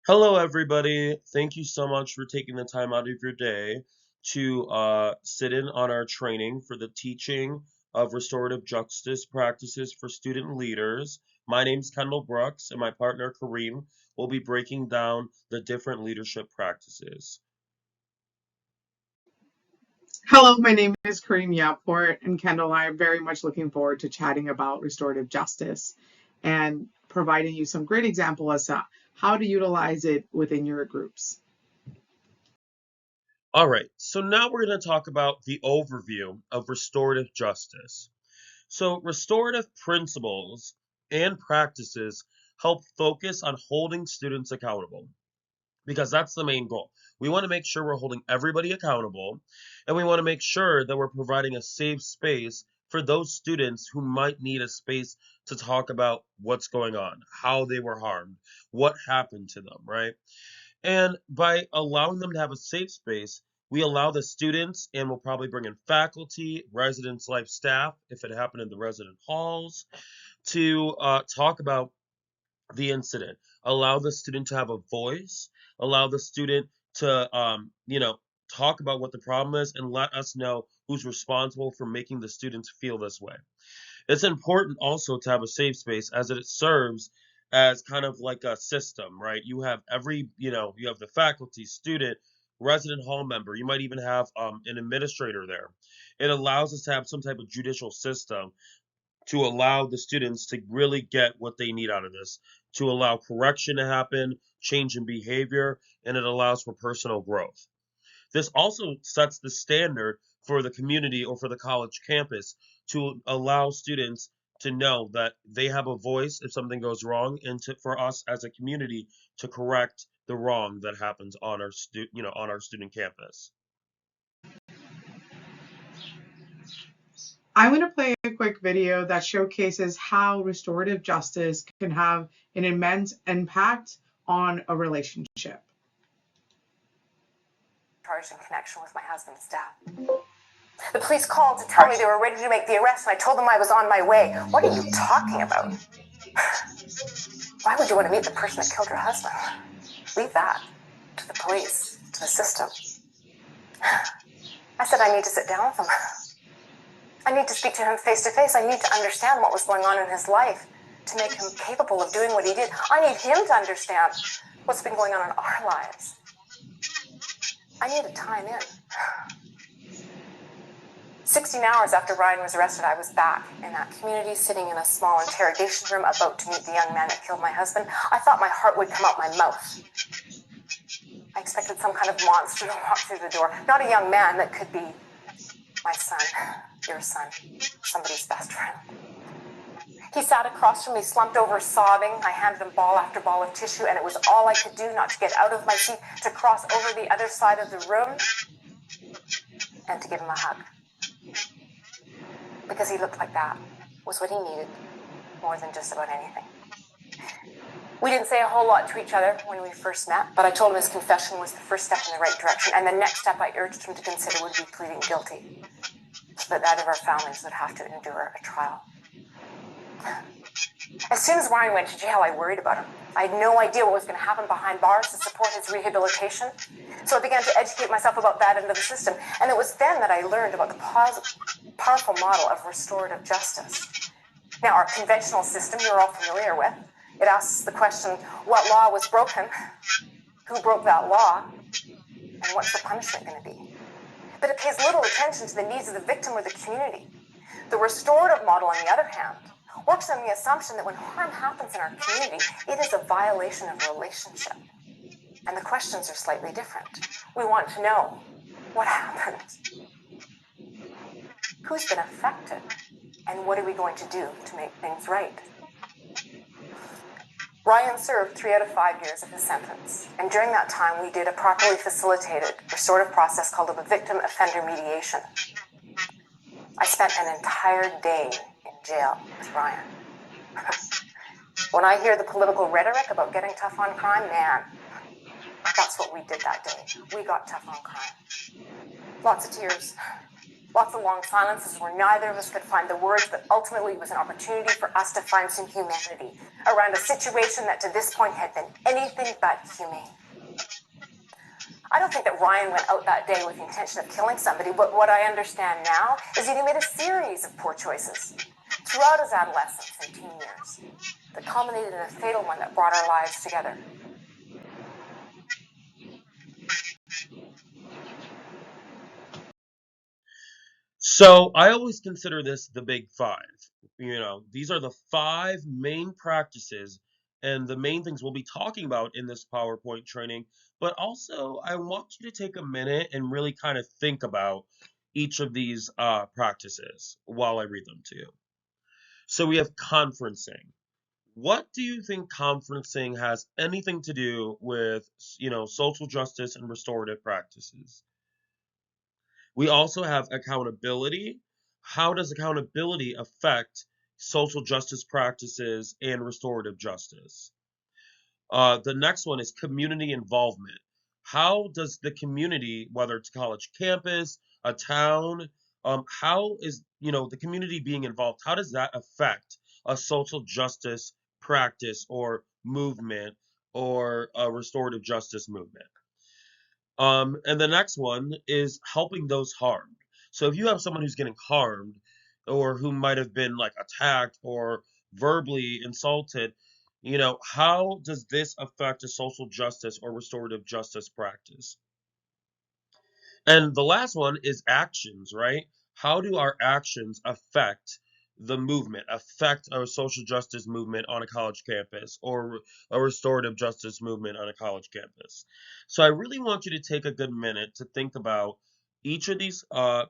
Hello, everybody. Thank you so much for taking the time out of your day to sit in on our training for the teaching of restorative justice practices for student leaders. My name's Kendall Brooks, and my partner Karim will be breaking down the different leadership practices. Hello, my name is Karim Yaport, and Kendall and I are very much looking forward to chatting about restorative justice and providing you some great examples as to how to utilize it within your groups. All right, so now we're going to talk about the overview of restorative justice. So, restorative principles and practices help focus on holding students accountable because that's the main goal. We want to make sure we're holding everybody accountable, and we want to make sure that we're providing a safe space for those students who might need a space to talk about what's going on, how they were harmed, what happened to them, right? And by allowing them to have a safe space, we allow the students, and we'll probably bring in faculty, residence life staff, if it happened in the resident halls, to talk about the incident, allow the student to have a voice, allow the student to talk about what the problem is, and let us know who's responsible for making the students feel this way. It's important also to have a safe space as it serves as kind of like a system, right? You have you have the faculty, student, resident hall member. You might even have an administrator there. It allows us to have some type of judicial system to allow the students to really get what they need out of this, to allow correction to happen, change in behavior, and it allows for personal growth. This also sets the standard for the community or for the college campus to allow students to know that they have a voice if something goes wrong, and for us as a community to correct the wrong that happens on on our student campus. I'm going to play a quick video that showcases how restorative justice can have an immense impact on a relationship. Charged in connection with my husband's death. The police called to tell me they were ready to make the arrest, and I told them I was on my way. What are you talking about? Why would you want to meet the person that killed your husband? Leave that to the police, to the system. I said I need to sit down with him. I need to speak to him face to face. I need to understand what was going on in his life to make him capable of doing what he did. I need him to understand what's been going on in our lives. I needed time in. 16 hours after Ryan was arrested, I was back in that community, sitting in a small interrogation room, about to meet the young man that killed my husband. I thought my heart would come out my mouth. I expected some kind of monster to walk through the door, not a young man that could be my son, your son, somebody's best friend. He sat across from me, slumped over, sobbing. I handed him ball after ball of tissue, and it was all I could do not to get out of my seat, to cross over the other side of the room, and to give him a hug. Because he looked like that was what he needed more than just about anything. We didn't say a whole lot to each other when we first met, but I told him his confession was the first step in the right direction, and the next step I urged him to consider would be pleading guilty, so that neither of our families would have to endure a trial. As soon as Ryan went to jail, I worried about him. I had no idea what was going to happen behind bars to support his rehabilitation, so I began to educate myself about that end of the system, and it was then that I learned about the powerful model of restorative justice. Now, our conventional system you're all familiar with. It asks the question, what law was broken? Who broke that law? And what's the punishment going to be? But it pays little attention to the needs of the victim or the community. The restorative model, on the other hand, works on the assumption that when harm happens in our community, it is a violation of relationship. And the questions are slightly different. We want to know what happened, who's been affected, and what are we going to do to make things right? Ryan served 3 out of 5 years of his sentence, and during that time we did a properly facilitated restorative process called a victim offender mediation. I spent an entire day in jail with Ryan. When I hear the political rhetoric about getting tough on crime, man, that's what we did that day. We got tough on crime. Lots of tears, Lots of long silences where neither of us could find the words, but ultimately it was an opportunity for us to find some humanity around a situation that to this point had been anything but humane. I don't think that Ryan went out that day with the intention of killing somebody, but what I understand now is that he made a series of poor choices throughout his adolescence and teen years that culminated in a fatal one that brought our lives together. So I always consider this the big five. These are the five main practices and the main things we'll be talking about in this PowerPoint training. But also, I want you to take a minute and really kind of think about each of these practices while I read them to you. So we have conferencing. What do you think conferencing has anything to do with, social justice and restorative practices? We also have accountability. How does accountability affect social justice practices and restorative justice? The next one is community involvement. How does the community, whether it's a college campus, a town, how is the community being involved? How does that affect a social justice practice or movement or a restorative justice movement? And the next one is helping those harmed. So if you have someone who's getting harmed or who might have been like attacked or verbally insulted, how does this affect a social justice or restorative justice practice? And the last one is actions, right? How do our actions affect the movement, affect a social justice movement on a college campus or a restorative justice movement on a college campus? So I really want you to take a good minute to think about each of these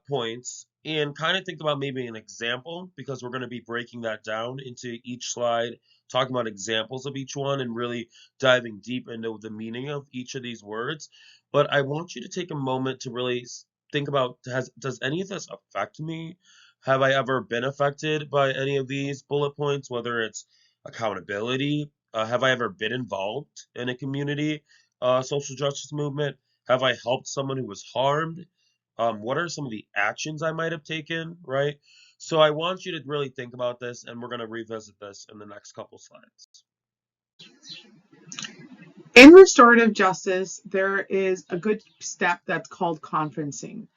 points and kind of think about maybe an example because we're going to be breaking that down into each slide, talking about examples of each one and really diving deep into the meaning of each of these words. But I want you to take a moment to really think about does any of this affect me? Have I ever been affected by any of these bullet points, whether it's accountability? Have I ever been involved in a community social justice movement? Have I helped someone who was harmed? What are some of the actions I might have taken, right? So I want you to really think about this, and we're going to revisit this in the next couple slides. In restorative justice, there is a good step that's called conferencing.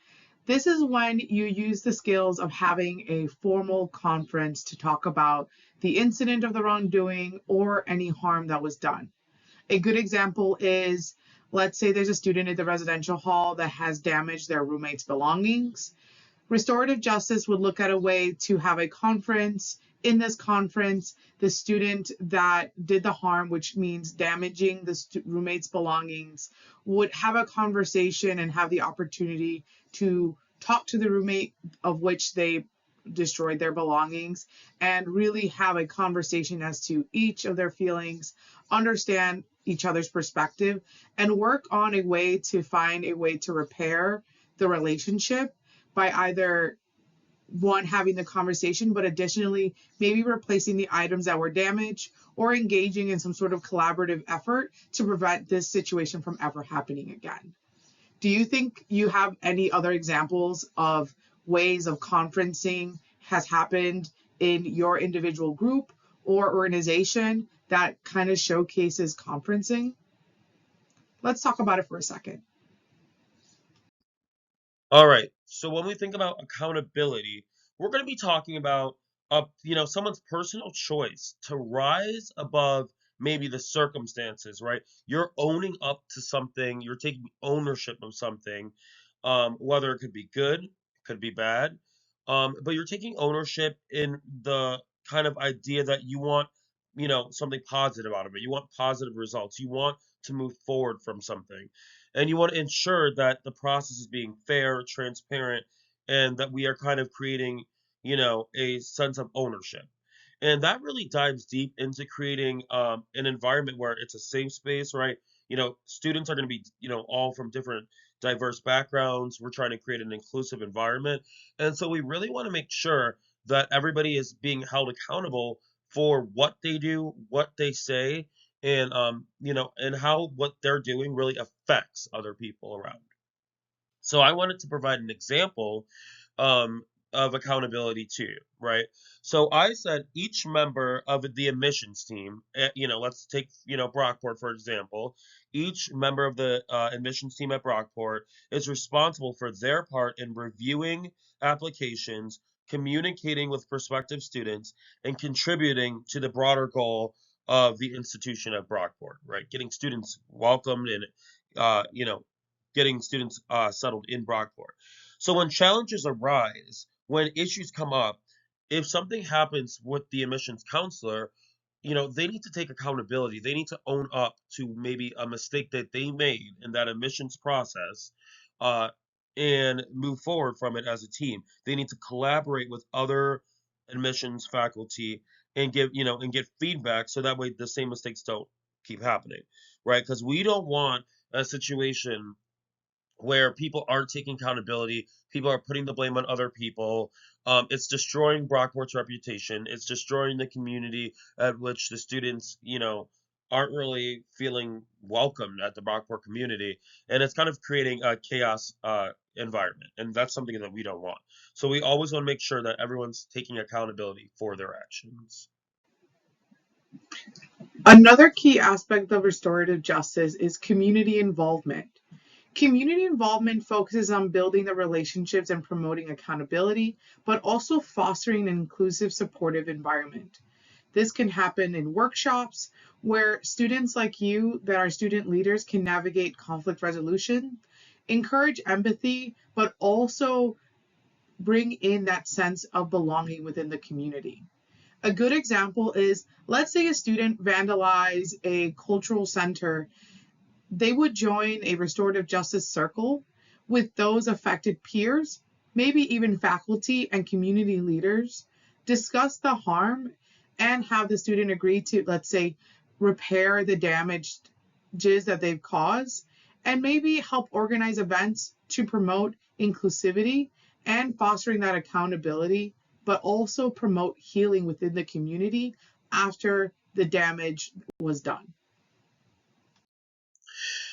This is when you use the skills of having a formal conference to talk about the incident of the wrongdoing or any harm that was done. A good example is, let's say there's a student at the residential hall that has damaged their roommate's belongings. Restorative justice would look at a way to have a conference. In this conference, the student that did the harm, which means damaging the roommate's belongings, would have a conversation and have the opportunity to talk to the roommate of which they destroyed their belongings and really have a conversation as to each of their feelings, understand each other's perspective, and work on a way to find a way to repair the relationship by either one having the conversation, but additionally maybe replacing the items that were damaged or engaging in some sort of collaborative effort to prevent this situation from ever happening again. Do you think you have any other examples of ways of conferencing has happened in your individual group or organization that kind of showcases conferencing? Let's talk about it for a second. All right. So when we think about accountability, we're going to be talking about someone's personal choice to rise above maybe the circumstances, right? You're owning up to something, you're taking ownership of something, whether it could be good, could be bad, but you're taking ownership in the kind of idea that you want, something positive out of it. You want positive results. You want to move forward from something. And you want to ensure that the process is being fair, transparent, and that we are kind of creating, a sense of ownership. And that really dives deep into creating an environment where it's a safe space, right? Students are going to be, all from different diverse backgrounds. We're trying to create an inclusive environment. And so we really want to make sure that everybody is being held accountable for what they do, what they say, and and how what they're doing really affects other people around. So I wanted to provide an example of accountability too, right? So I said each member of the admissions team, let's take, Brockport for example. Each member of the admissions team at Brockport is responsible for their part in reviewing applications, communicating with prospective students, and contributing to the broader goal of the institution at Brockport, right? Getting students welcomed and, getting students settled in Brockport. So when challenges arise, when issues come up, if something happens with the admissions counselor, they need to take accountability. They need to own up to maybe a mistake that they made in that admissions process, uh, and move forward from it as a team. They need to collaborate with other admissions faculty and get feedback so that way the same mistakes don't keep happening, right? Because we don't want a situation where people aren't taking accountability, people are putting the blame on other people. It's destroying Brockport's reputation. It's destroying the community at which the students, aren't really feeling welcomed at the Brockport community, and it's kind of creating a chaos environment, and that's something that we don't want. So we always want to make sure that everyone's taking accountability for their actions. Another key aspect of restorative justice is community involvement. Community involvement focuses on building the relationships and promoting accountability, but also fostering an inclusive, supportive environment. This can happen in workshops where students like you, that are student leaders, can navigate conflict resolution, encourage empathy, but also bring in that sense of belonging within the community. A good example is, let's say a student vandalized a cultural center. They would join a restorative justice circle with those affected peers, maybe even faculty and community leaders, discuss the harm and have the student agree to, let's say, repair the damages that they've caused, and maybe help organize events to promote inclusivity and fostering that accountability, but also promote healing within the community after the damage was done.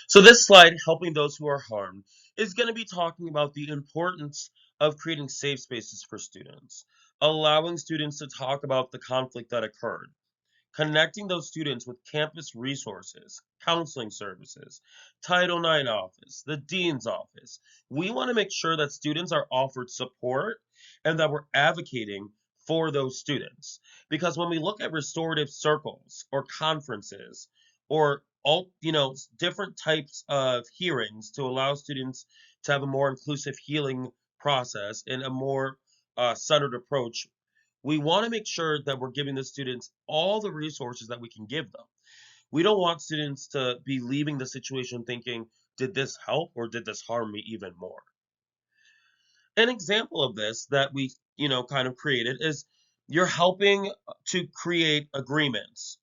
So this slide, helping those who are harmed, is going to be talking about the importance of creating safe spaces for students, allowing students to talk about the conflict that occurred, connecting those students with campus resources, counseling services, Title IX office, the dean's office. We want to make sure that students are offered support and that we're advocating for those students. Because when we look at restorative circles or conferences or all, different types of hearings to allow students to have a more inclusive healing process and a more centered approach, we want to make sure that we're giving the students all the resources that we can give them. We don't want students to be leaving the situation thinking, did this help or did this harm me even more? An example of this that we, kind of created is you're helping to create agreements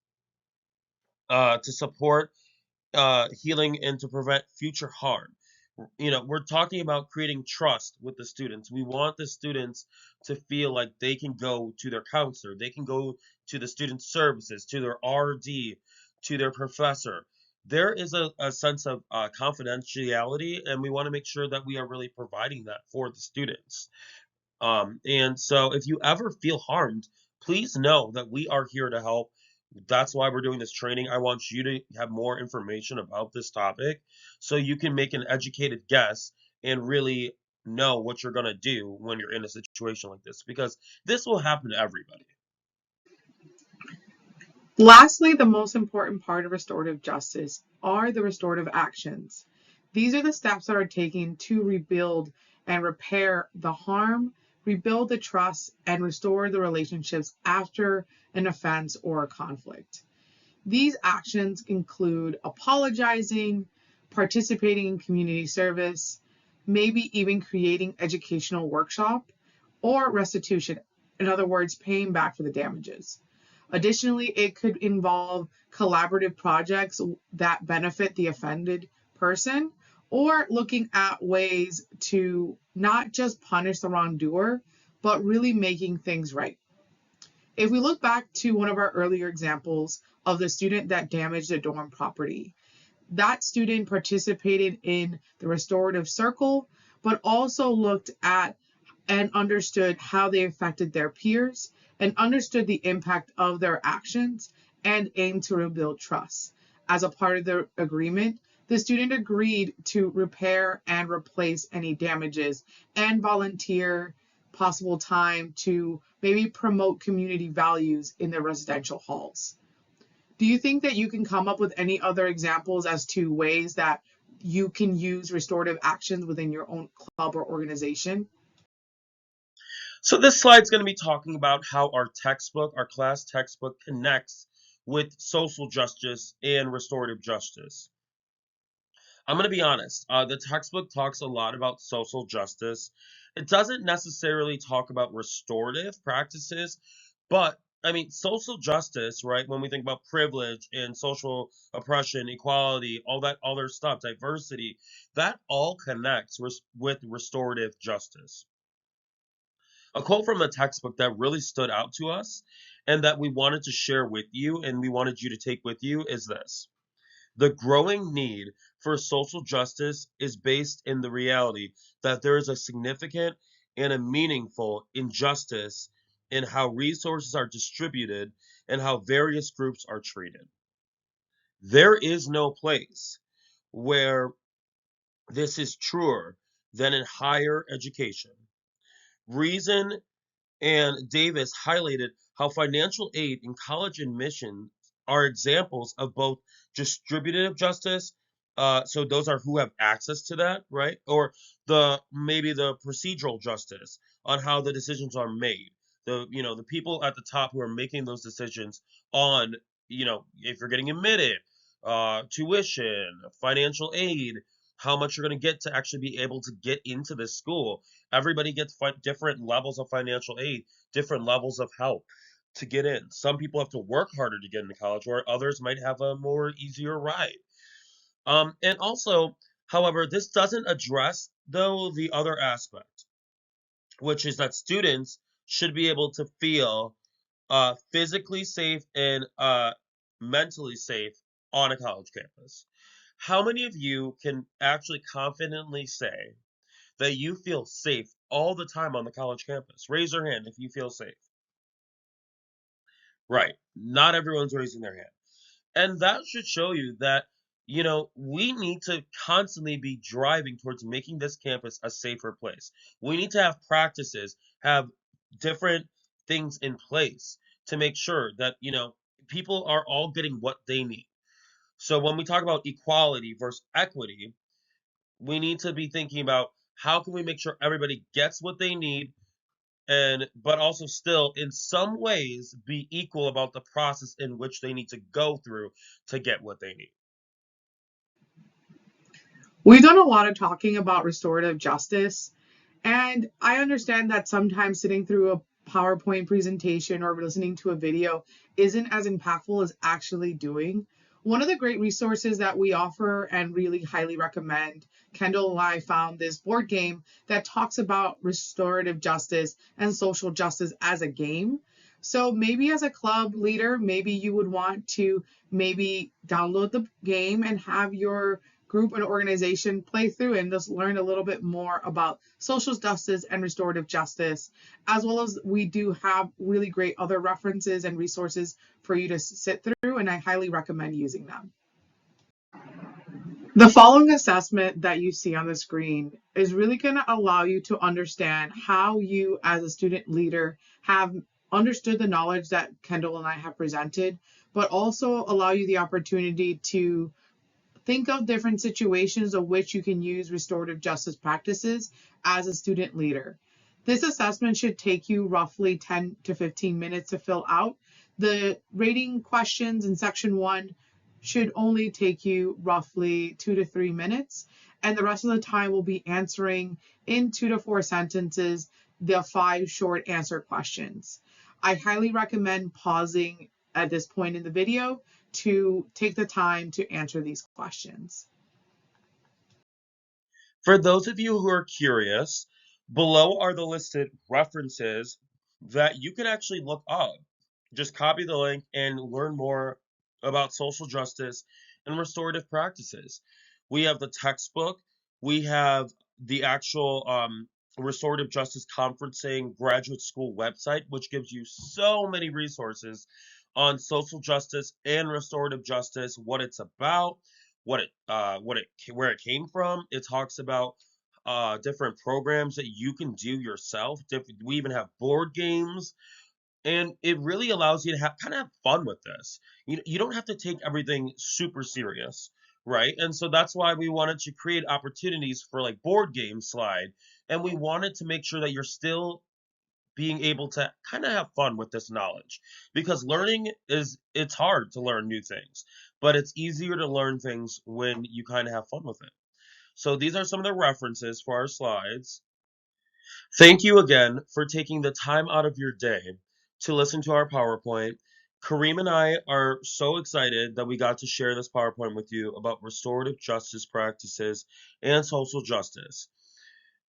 to support healing and to prevent future harm. We're talking about creating trust with the students. We want the students to feel like they can go to their counselor, they can go to the student services, to their RD, to their professor. There is a sense of confidentiality, and we want to make sure that we are really providing that for the students. And so if you ever feel harmed, please know that we are here to help. That's why we're doing this training. I want you to have more information about this topic so you can make an educated guess and really know what you're going to do when you're in a situation like this, because this will happen to everybody. Lastly, the most important part of restorative justice are the restorative actions. These are the steps that are taken to rebuild and repair the harm, rebuild the trust, and restore the relationships after an offense or a conflict. These actions include apologizing, participating in community service, maybe even creating educational workshop, or restitution. In other words, paying back for the damages. Additionally, it could involve collaborative projects that benefit the offended person, or looking at ways to not just punish the wrongdoer, but really making things right. If we look back to one of our earlier examples of the student that damaged the dorm property, that student participated in the restorative circle, but also looked at and understood how they affected their peers and understood the impact of their actions and aimed to rebuild trust. As a part of the agreement, the student agreed to repair and replace any damages and volunteer possible time to maybe promote community values in their residential halls. Do you think that you can come up with any other examples as to ways that you can use restorative actions within your own club or organization? So this slide's going to be talking about how our class textbook connects with social justice and restorative justice. I'm going to be honest. The textbook talks a lot about social justice. It doesn't necessarily talk about restorative practices, but I mean, social justice, right? When we think about privilege and social oppression, equality, all that other stuff, diversity, that all connects with restorative justice. A quote from the textbook that really stood out to us and that we wanted to share with you and we wanted you to take with you is this. The growing need for social justice is based in the reality that there is a significant and a meaningful injustice in how resources are distributed and how various groups are treated. There is no place where this is truer than in higher education. Reason and Davis highlighted how financial aid and college admission are examples of both distributive justice, so those are who have access to that, right? Or the maybe the procedural justice on how the decisions are made. The people at the top who are making those decisions on, if you're getting admitted, tuition, financial aid, how much you're going to get to actually be able to get into this school. Everybody gets different levels of financial aid, different levels of help to get in. Some people have to work harder to get into college, where others might have a more easier ride. And also, however, this doesn't address though the other aspect, which is that students should be able to feel physically safe and mentally safe on a college campus. How many of you can actually confidently say that you feel safe all the time on the college campus? Raise your hand if you feel safe. Right. Not everyone's raising their hand. And that should show you that, we need to constantly be driving towards making this campus a safer place. We need to have practices, have different things in place to make sure that, people are all getting what they need. So when we talk about equality versus equity, we need to be thinking about how can we make sure everybody gets what they need and but also still in some ways be equal about the process in which they need to go through to get what they need. We've done a lot of talking about restorative justice, and I understand that sometimes sitting through a PowerPoint presentation or listening to a video isn't as impactful as actually doing. One of the great resources that we offer and really highly recommend, Kendall and I found this board game that talks about restorative justice and social justice as a game. So maybe as a club leader, maybe you would want to maybe download the game and have your group and organization play through and just learn a little bit more about social justice and restorative justice, as well as we do have really great other references and resources for you to sit through, and I highly recommend using them. The following assessment that you see on the screen is really going to allow you to understand how you as a student leader have understood the knowledge that Kendall and I have presented, but also allow you the opportunity to think of different situations of which you can use restorative justice practices as a student leader. This assessment should take you roughly 10 to 15 minutes to fill out. The rating questions in section 1 should only take you roughly 2 to 3 minutes, and the rest of the time will be answering in 2 to 4 sentences the 5 short answer questions. I highly recommend pausing at this point in the video to take the time to answer these questions. For those of you who are curious, below are the listed references that you can actually look up. Just copy the link and learn more about social justice and restorative practices. We have the textbook, we have the actual Restorative Justice Conferencing graduate school website, which gives you so many resources on social justice and restorative justice, what it's about, where it came from. It talks about different programs that you can do yourself. We even have board games, and it really allows you to kind of have fun with this. You don't have to take everything super serious, right? And so that's why we wanted to create opportunities for like board game slide, and we wanted to make sure that you're still being able to kind of have fun with this knowledge, because it's hard to learn new things, but it's easier to learn things when you kind of have fun with it. So these are some of the references for our slides. Thank you again for taking the time out of your day to listen to our PowerPoint. Karim and I are so excited that we got to share this PowerPoint with you about restorative justice practices and social justice.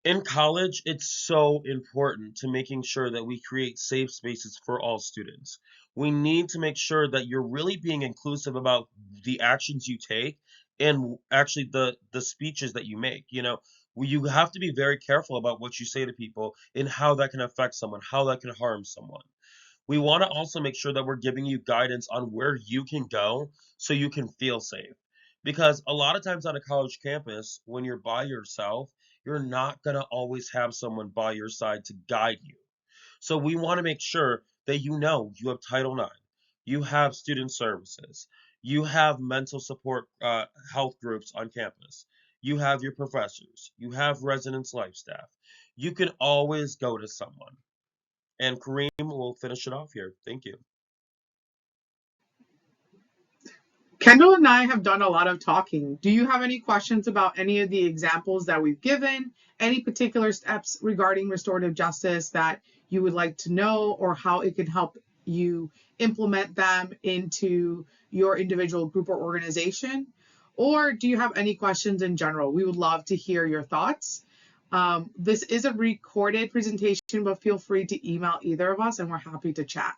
In college, it's so important to making sure that we create safe spaces for all students. We need to make sure that you're really being inclusive about the actions you take and actually the speeches that you make. You have to be very careful about what you say to people and how that can affect someone, how that can harm someone. We want to also make sure that we're giving you guidance on where you can go so you can feel safe. Because a lot of times on a college campus, when you're by yourself, you're not going to always have someone by your side to guide you. So we want to make sure that you have Title IX, you have student services, you have mental support health groups on campus, you have your professors, you have residence life staff. You can always go to someone. And Kareem will finish it off here. Thank you. Kendall and I have done a lot of talking. Do you have any questions about any of the examples that we've given? Any particular steps regarding restorative justice that you would like to know, or how it can help you implement them into your individual group or organization? Or do you have any questions in general? We would love to hear your thoughts. This is a recorded presentation, but feel free to email either of us and we're happy to chat.